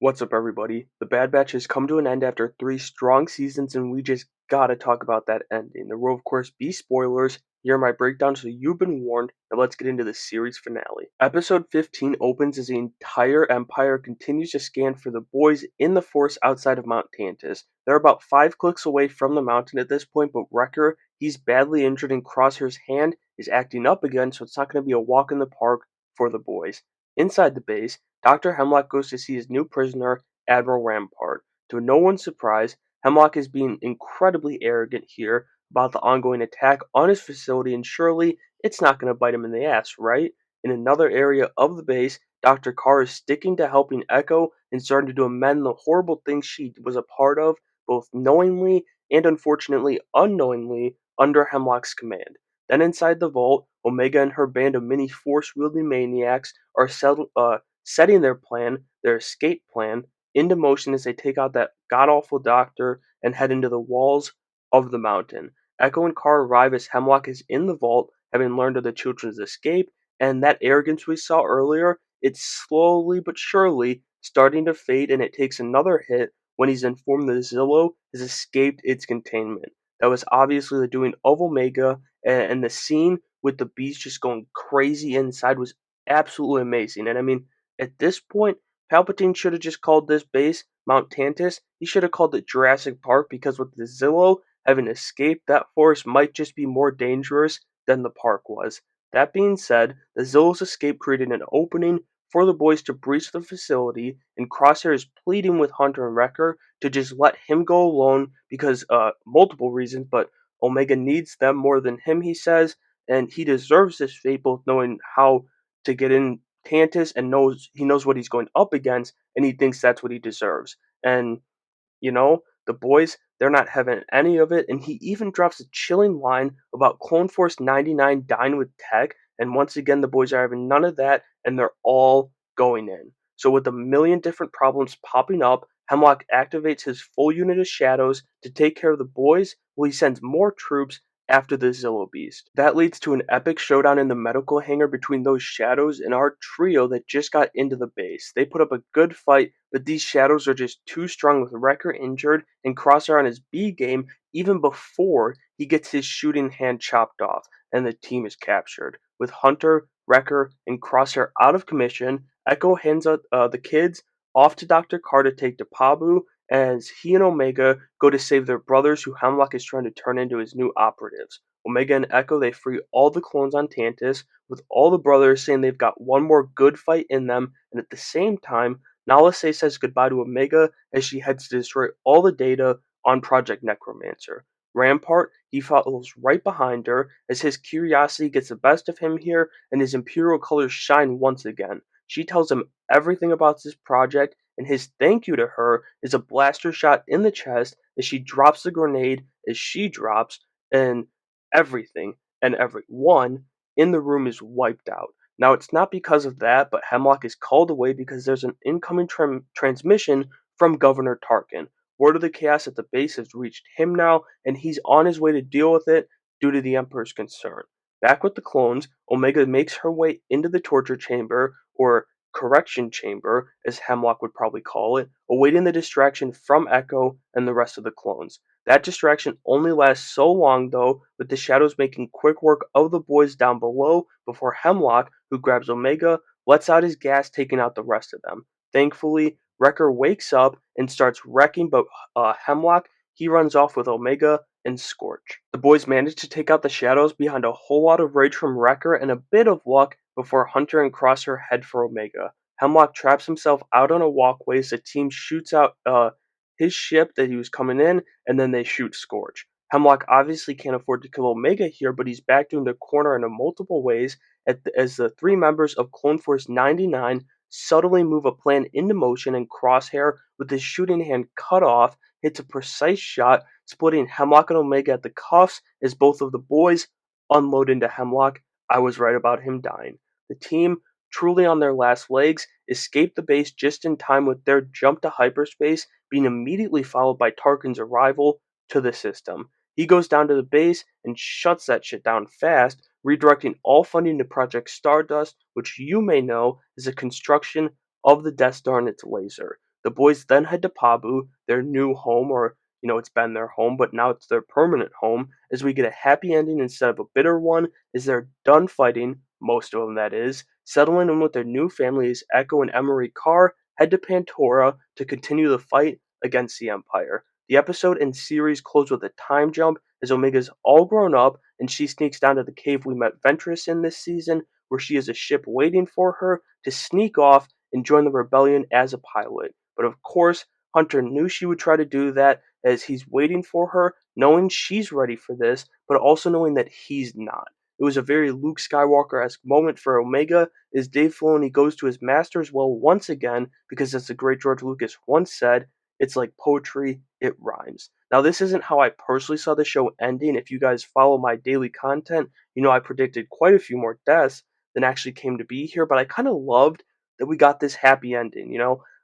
What's up, everybody? The Bad Batch has come to an end after 3 strong seasons, and we just gotta talk about that ending. There will, of course, be spoilers. Here are my breakdowns, so you've been warned. Now let's get into the series finale. Episode 15 opens as the entire Empire continues to scan for the boys in the Force outside of Mount Tantus. They're about 5 clicks away from the mountain at this point, but Wrecker, he's badly injured, and Crosshair's hand is acting up again, so it's not going to be a walk in the park for the boys. Inside the base, Dr. Hemlock goes to see his new prisoner, Admiral Rampart. To no one's surprise, Hemlock is being incredibly arrogant here about the ongoing attack on his facility, and surely it's not going to bite him in the ass, right? In another area of the base, Dr. Carr is sticking to helping Echo and starting to amend the horrible things she was a part of, both knowingly and unfortunately unknowingly, under Hemlock's command. Then inside the vault, Omega and her band of mini force-wielding maniacs are setting their escape plan, into motion as they take out that god-awful doctor and head into the walls of the mountain. Echo and Carr arrive as Hemlock is in the vault, having learned of the children's escape, and that arrogance we saw earlier, it's slowly but surely starting to fade, and it takes another hit when he's informed that Zillow has escaped its containment. That was obviously the doing of Omega, and the scene with the beast just going crazy inside was absolutely amazing. And I mean, at this point, Palpatine should have just called this base Mount Tantus. He should have called it Jurassic Park, because with the Zillow having escaped, that forest might just be more dangerous than the park was. That being said, the Zillow's escape created an opening for the boys to breach the facility, and Crosshair is pleading with Hunter and Wrecker to just let him go alone because multiple reasons, but Omega needs them more than him, he says, and he deserves this fate, both knowing how to get in Tantus and knows what he's going up against, and he thinks that's what he deserves. And the boys, they're not having any of it, and he even drops a chilling line about Clone Force 99 dying with Tech, and once again the boys are having none of that, and they're all going in. So with a million different problems popping up, Hemlock activates his full unit of shadows to take care of the boys, while he sends more troops after the Zillo Beast. That leads to an epic showdown in the medical hangar between those shadows and our trio that just got into the base. They put up a good fight, but these shadows are just too strong, with Wrecker injured and Crosshair on his B game even before he gets his shooting hand chopped off, and the team is captured. With Hunter, Wrecker, and Crosshair out of commission, Echo hands out the kids off to Dr. Carr to take to Pabu, as he and Omega go to save their brothers, who Hemlock is trying to turn into his new operatives. Omega and Echo, they free all the clones on Tantus, with all the brothers saying they've got one more good fight in them, and at the same time, Nala Se says goodbye to Omega as she heads to destroy all the data on Project Necromancer. Rampart, he follows right behind her as his curiosity gets the best of him here, and his Imperial colors shine once again. She tells him everything about this project, and his thank you to her is a blaster shot in the chest as she drops the grenade as she drops, and everything and everyone in the room is wiped out. Now, it's not because of that, but Hemlock is called away because there's an incoming transmission from Governor Tarkin. Word of the chaos at the base has reached him now, and he's on his way to deal with it due to the Emperor's concern. Back with the clones, Omega makes her way into the torture chamber, or correction chamber, as Hemlock would probably call it, awaiting the distraction from Echo and the rest of the clones. That distraction only lasts so long, though, with the shadows making quick work of the boys down below before Hemlock, who grabs Omega, lets out his gas, taking out the rest of them. Thankfully, Wrecker wakes up and starts wrecking, but Hemlock, he runs off with Omega and Scorch. The boys manage to take out the shadows behind a whole lot of rage from Wrecker and a bit of luck before Hunter and Crosshair head for Omega. Hemlock traps himself out on a walkway as the team shoots out his ship that he was coming in, and then they shoot Scorch. Hemlock obviously can't afford to kill Omega here, but he's backed into a corner in multiple ways as the 3 members of Clone Force 99 subtly move a plan into motion, and Crosshair, with his shooting hand cut off, hits a precise shot, splitting Hemlock and Omega at the cuffs as both of the boys unload into Hemlock. I was right about him dying. The team, truly on their last legs, escape the base just in time, with their jump to hyperspace being immediately followed by Tarkin's arrival to the system. He goes down to the base and shuts that shit down fast, redirecting all funding to Project Stardust, which you may know is a construction of the Death Star and its laser. The boys then head to Pabu, their new home, or it's been their home, but now it's their permanent home, as we get a happy ending instead of a bitter one, as they're done fighting, most of them that is, settling in with their new families. Echo and Emery Carr head to Pantora to continue the fight against the Empire. The episode and series close with a time jump as Omega's all grown up and she sneaks down to the cave we met Ventress in this season, where she has a ship waiting for her to sneak off and join the rebellion as a pilot. But of course, Hunter knew she would try to do that as he's waiting for her, knowing she's ready for this, but also knowing that he's not. It was a very Luke Skywalker-esque moment for Omega as Dave Filoni goes to his master's well once again, because as the great George Lucas once said, it's like poetry, it rhymes. Now, this isn't how I personally saw the show ending. If you guys follow my daily content, I predicted quite a few more deaths than actually came to be here, but I kind of loved that we got this happy ending.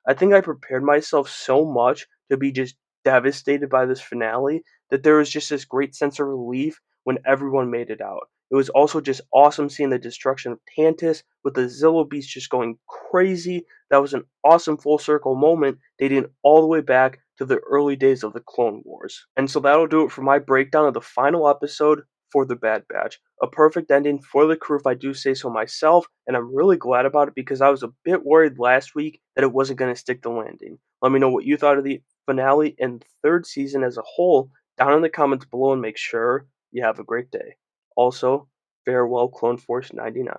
I think I prepared myself so much to be just devastated by this finale that there was just this great sense of relief when everyone made it out. It was also just awesome seeing the destruction of Tantus with the Zillo Beast just going crazy. That was an awesome full circle moment dating all the way back to the early days of the Clone Wars. And so that'll do it for my breakdown of the final episode for The Bad Batch. A perfect ending for the crew, if I do say so myself, and I'm really glad about it because I was a bit worried last week that it wasn't going to stick the landing. Let me know what you thought of the finale and third season as a whole down in the comments below, and make sure you have a great day. Also, farewell Clone Force 99.